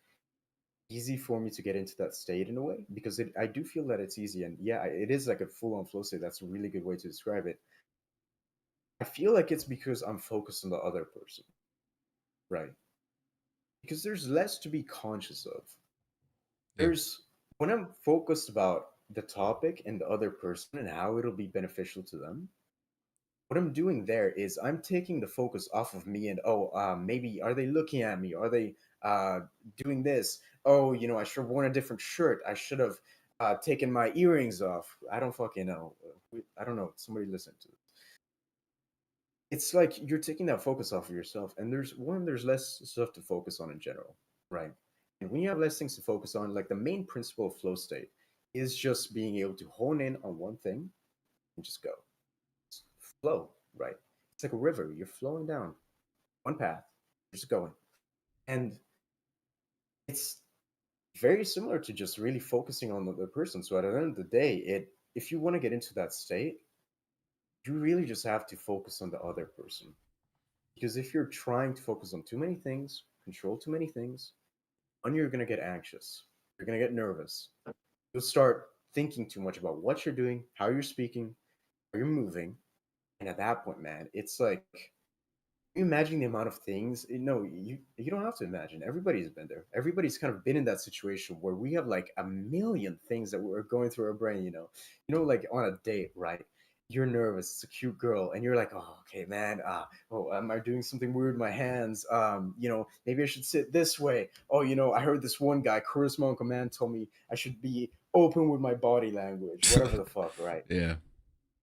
easy for me to get into that state in a way because I do feel that it's easy and yeah, it is like a full-on flow state. That's a really good way to describe it. I feel like it's because I'm focused on the other person, right? Because there's less to be conscious of. Yeah. There's when I'm focused about the topic and the other person and how it'll be beneficial to them. What I'm doing there is I'm taking the focus off of me and maybe are they looking at me? Are they doing this? Oh, I should have worn a different shirt. I should have taken my earrings off. I don't fucking know. I don't know. Somebody listen to it. It's like you're taking that focus off of yourself, and there's less stuff to focus on in general, right? And when you have less things to focus on, like the main principle of flow state is just being able to hone in on one thing and just go flow, right? It's like a river. You're flowing down one path, just going. And it's very similar to just really focusing on the other person. So at the end of the day, if you want to get into that state, you really just have to focus on the other person. Because if you're trying to focus on too many things, control too many things, one, you're gonna get anxious. You're gonna get nervous. You'll start thinking too much about what you're doing, how you're speaking, how you're moving. And at that point, man, it's like you imagine the amount of things. No, you don't have to imagine. Everybody's been there. Everybody's kind of been in that situation where we have like a million things that we're going through our brain. Like on a date, right? You're nervous. It's a cute girl, and you're like, oh, okay, man. Am I doing something weird with my hands? Maybe I should sit this way. Oh, I heard this one guy, charisma on command, told me I should be open with my body language. Whatever the fuck, right? Yeah.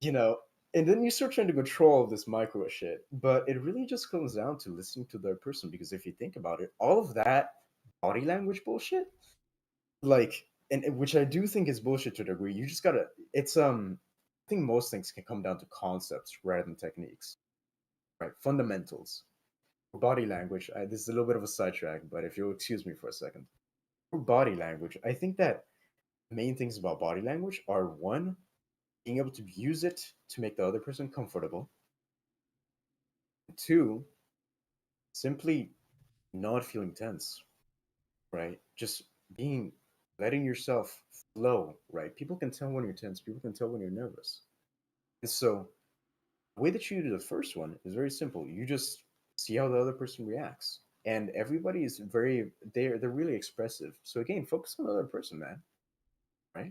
you know, and then you start trying to control this micro shit. But it really just comes down to listening to the person because if you think about it, all of that body language bullshit, like, and which I do think is bullshit to a degree. You just gotta. I think most things can come down to concepts rather than techniques, right? Fundamentals. Body language. This is a little bit of a sidetrack, but if you'll excuse me for a second, for body language, I think that main things about body language are one, being able to use it to make the other person comfortable. Two, simply not feeling tense, right? Just being, letting yourself flow, right? People can tell when you're tense, people can tell when you're nervous. And so, the way that you do the first one is very simple. You just see how the other person reacts. And everybody is they're really expressive. So again, focus on the other person, man, right?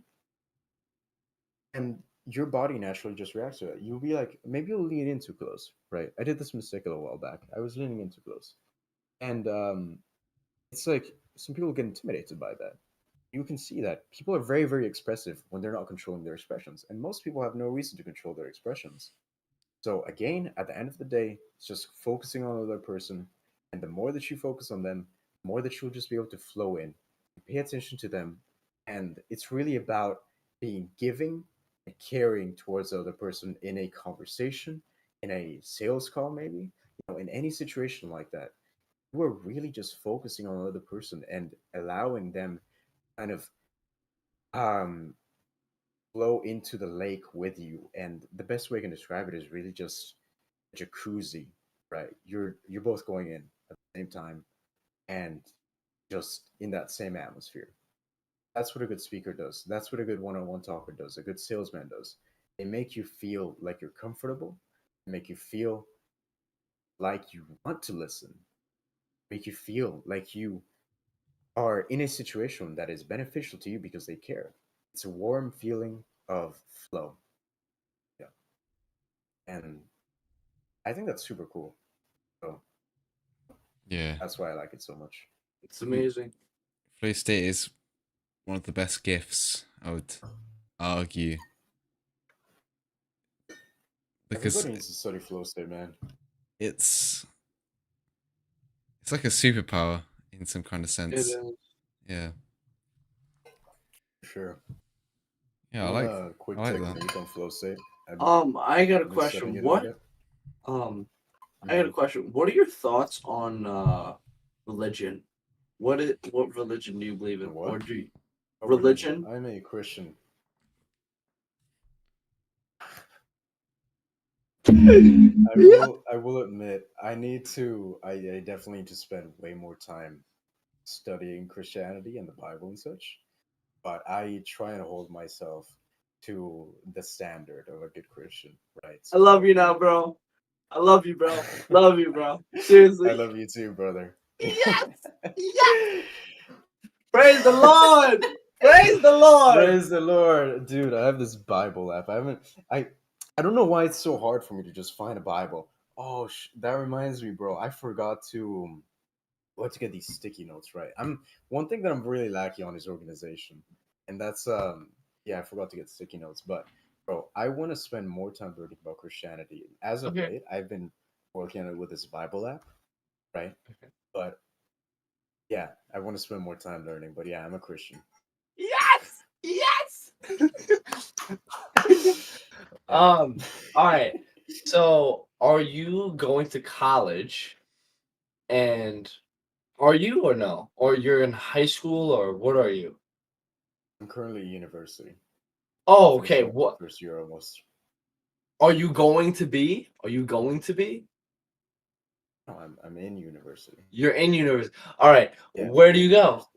And your body naturally just reacts to it. You'll be like, maybe you'll lean in too close, right? I did this mistake a little while back. I was leaning in too close. And it's like some people get intimidated by that. You can see that people are very, very expressive when they're not controlling their expressions, and most people have no reason to control their expressions. So again, at the end of the day, it's just focusing on the other person, and the more that you focus on them, the more that you'll just be able to flow in, pay attention to them, and it's really about being giving and caring towards the other person in a conversation, in a sales call, maybe, in any situation like that. You are really just focusing on the other person and allowing them kind of um flow into the lake with you. And the best way I can describe it is really just a jacuzzi, right? You're both going in at the same time and just in that same atmosphere. That's what a good speaker does. That's what a good one-on-one talker does. A good salesman does. They make you feel like you're comfortable, make you feel like you want to listen, make you feel like you are in a situation that is beneficial to you because they care. It's a warm feeling of flow. Yeah. And I think that's super cool. So Yeah. that's why I like it so much. It's amazing. Flow state is one of the best gifts, I would argue, because Everybody needs to study flow state, man. it's like a superpower in some kind of It sense. is. Yeah. For sure. Yeah, I Want like a quick I like that. technique on flow state? I got a I've been question. studying it a What bit. I got a question. What are your thoughts on religion? What religion do you believe in? What? Or do you, Oh, religion? I'm a Christian. I will admit I need to I definitely need to spend way more time studying Christianity and the Bible and such. But I try and hold myself to the standard of a good Christian, right? I love you now, bro. I love you, bro. Love you, bro. Seriously. I love you too, brother. Yes! Yes! Praise the Lord! Praise the Lord! Praise the Lord, dude. I have this Bible app. I don't know why it's so hard for me to just find a Bible. Oh, that reminds me, bro. I forgot to what to get these sticky notes right. I'm one thing that I'm really lacking on is organization, and that's yeah, I forgot to get sticky notes. But bro, I want to spend more time learning about Christianity. As of Okay. late, I've been working on it with this Bible app, right? But yeah, I want to spend more time learning. But yeah, I'm a Christian. Yes! Yes! Yeah. All right. So, are you going to college? And are you or no? Or you're in high school or what are you? I'm currently at university. Oh, okay. Finishing up my What first year almost. are you going to be? Are you going to be? No, I'm in university. You're in university. All right. Yeah, Where do in you go? university.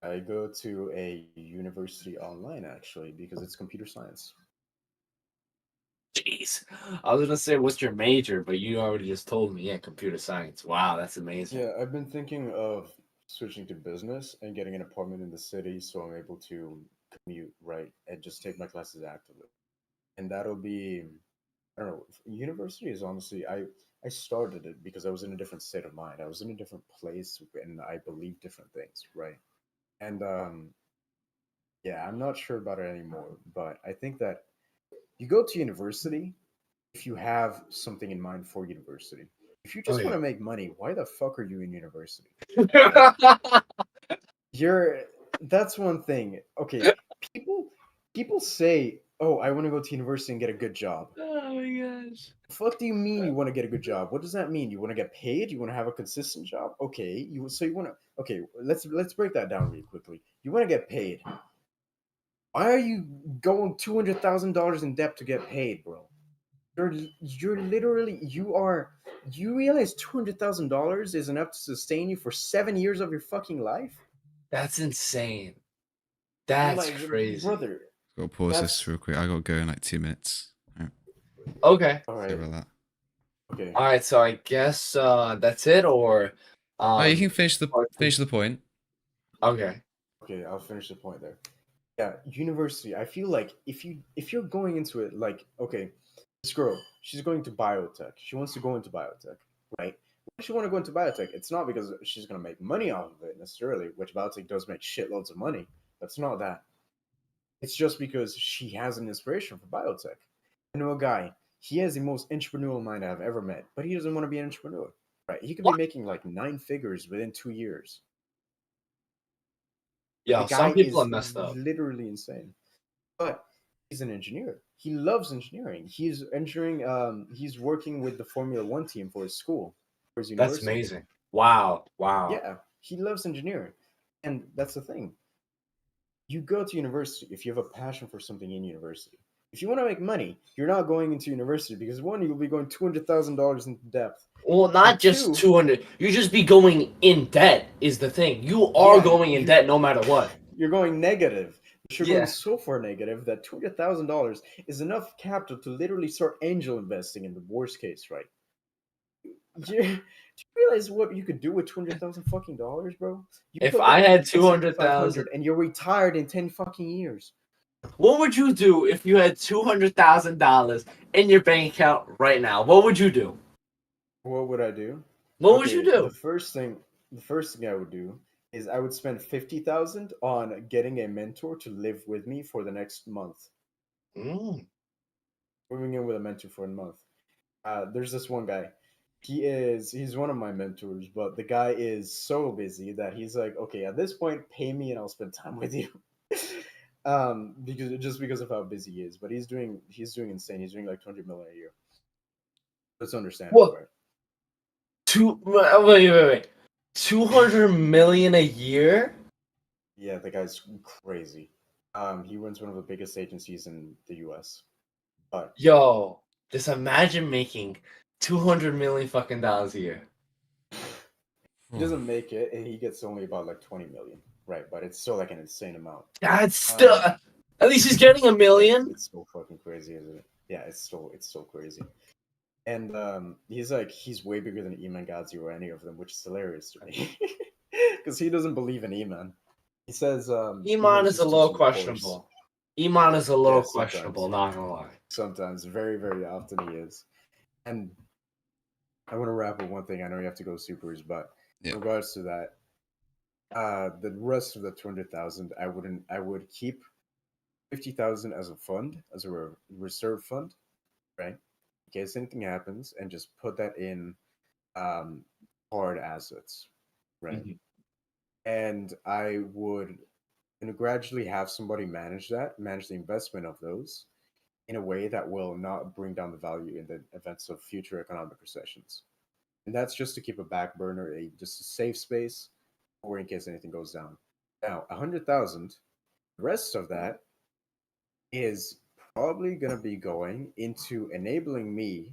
I go to a university online actually because it's computer science. Jeez. I was gonna say what's your major, but you already just told me. Yeah, computer science. Wow, that's amazing. Yeah, I've been thinking of switching to business and getting an apartment in the city so I'm able to commute, right, and just take my classes actively. And that'll be, I don't know, university is honestly, I started it because I was in a different state of mind. I was in a different place and I believed different things, right? And yeah, I'm not sure about it anymore, but I think that you go to university if you have something in mind for university. If you Oh just want yeah. to make money, why the fuck are you in university? Oh You're that's one thing. Okay, people people say, "Oh, I want to go to university and get a good job." my gosh. Fuck do you mean you want to get a good job? What does that mean? You want to get paid? You want to have a consistent job? Okay, you want to okay, let's break that down really quickly. You want to get paid. Why are you going $200,000 in debt to get paid, bro? You're literally you realize $200,000 is enough to sustain you for 7 years of your fucking life? That's insane. That's Like, crazy. brother, Gotta pause this that's real quick. I gotta go in like 2 minutes. Alright, Okay. all sorry right. about that. Okay. All right, so I guess that's it or Oh, you can finish part two? the point. Okay. Okay, I'll finish the point there. Yeah, university. I feel like if you're going into it like okay, this girl, she's going to biotech. She wants to go into biotech, right? Why does she want to go into biotech? It's not because she's gonna make money off of it necessarily, which biotech does make shitloads of money. But it's not that. It's just because she has an inspiration for biotech. I know a guy. He has the most entrepreneurial mind I've ever met, but he doesn't want to be an entrepreneur, right? He could be What? making like 9 figures within 2 years. The Yo, some guy people are is messed up. literally insane. But he's an engineer. He loves engineering. He's engineering. He's working with the Formula One team for his school, for his That's university. amazing. Wow. Wow. Yeah, he loves engineering, and that's the thing. You go to university if you have a passion for something in university. If you want to make money, you're not going into university because one, you'll be going $200,000 into depth, Well, not and just two, 200. You just be going in debt is the thing. You are yeah, going in debt no matter what. you're going negative. But you're Yeah. going so far negative that $200,000 is enough capital to literally start angel investing in the worst case, right? Do you realize what you could do with 200,000 fucking dollars, bro? You If put I that had into the S&P 200,000, 500 and you're retired in 10 fucking years. what would you do if you had $200,000 in your bank account right now? What would you do? What would I do? What would you Okay, do? the first thing I would do is I would spend 50,000 on getting a mentor to live with me for the next month. Mm. moving in with a mentor for a month. There's this one guy. He's one of my mentors, but the guy is so busy that he's like, okay, at this point, pay me and I'll spend time with you. Because of how busy he is, but he's doing insane. He's doing like 200 million a year. That's understandable, What? right? Wait. 200 million a year? Yeah, the guy's crazy. He runs one of the biggest agencies in the U.S. But Yo, just imagine making 200 million fucking dollars a year. he doesn't make it, and he gets only about like 20 million, right? But it's still like an insane amount. That's still. At least he's getting $1 million. It's so fucking crazy, isn't it? Yeah, it's so crazy. And he's way bigger than Eman Gazi or any of them, which is hilarious to me, because he doesn't believe in Eman. He says Iman Eman's is a just little teaching the course. questionable. Iman is a little Yeah, sometimes. questionable, not gonna lie. Sometimes, very very often he is. And I want to wrap with one thing. I know you have to go supers, but Yeah. in regards to that, the rest of the 200,000, I would keep 50,000 as a fund, as a reserve fund, right? In case anything happens, and just put that in hard assets, right? Mhm. And I would gradually have somebody manage the investment of those in a way that will not bring down the value in the events of future economic recessions. And that's just to keep a back burner, just a safe space, or in case anything goes down. Now, 100,000, the rest of that is probably going to be going into enabling me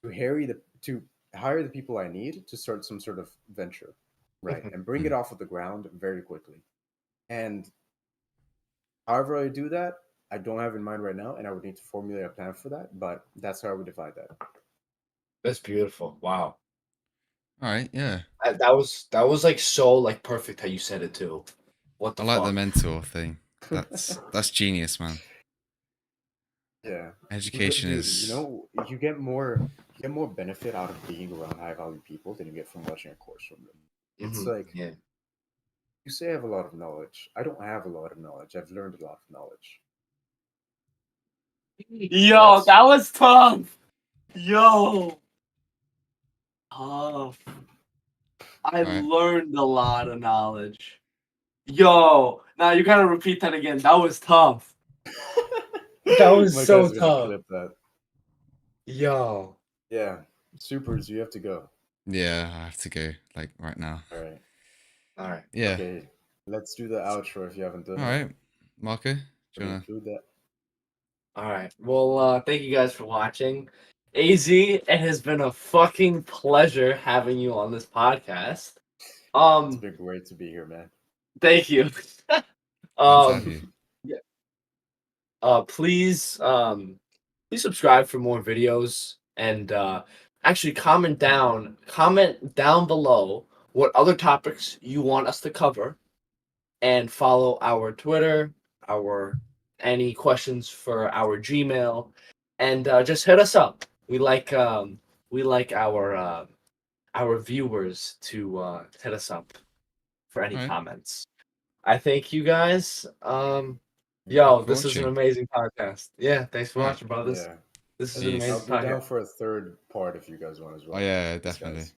to hire the people I need to start some sort of venture, right, Mhm. and bring it off of the ground very quickly. And however I do that, I don't have in mind right now, and I would need to formulate a plan for that. But that's how I would divide that. That's beautiful. Wow. All right, yeah. That was like so like perfect how you said it too. What the I like fuck? the mentor thing. That's genius, man. Yeah, Education dude. is You get more benefit out of being around high value people than you get from watching a course from them. It's Mhm. like Yeah. you say I have a lot of knowledge. I don't have a lot of knowledge. I've learned a lot of knowledge. Yo, That's- that was tough. Yo. Tough. I Alright. learned a lot of knowledge. Yo, now you gotta repeat that again. That was tough. That was My so guy's gonna tough. clip that. Yo. Yeah, supers. You have to go. yeah. I have to go like right now. All right. All right. Yeah. Okay. Let's do the outro if you haven't done All it. right, Marco. Do Can you we wanna? include that? All right. Well, thank you guys for watching. AZ, it has been a fucking pleasure having you on this podcast. It's been great to be here, man. Thank you. Glad to have you. Please subscribe for more videos and actually comment down below what other topics you want us to cover, and follow our Twitter, our any questions for our Gmail, and just hit us up. We like our viewers to hit us up for any Alright. comments. I thank you guys. Thank you for This is an watching. amazing podcast. Yeah, thanks for Alright. watching, brothers. Yeah. This is And an Peace. I'll amazing be down podcast. for a third part if you guys want as well. Oh yeah, Thanks, definitely. guys.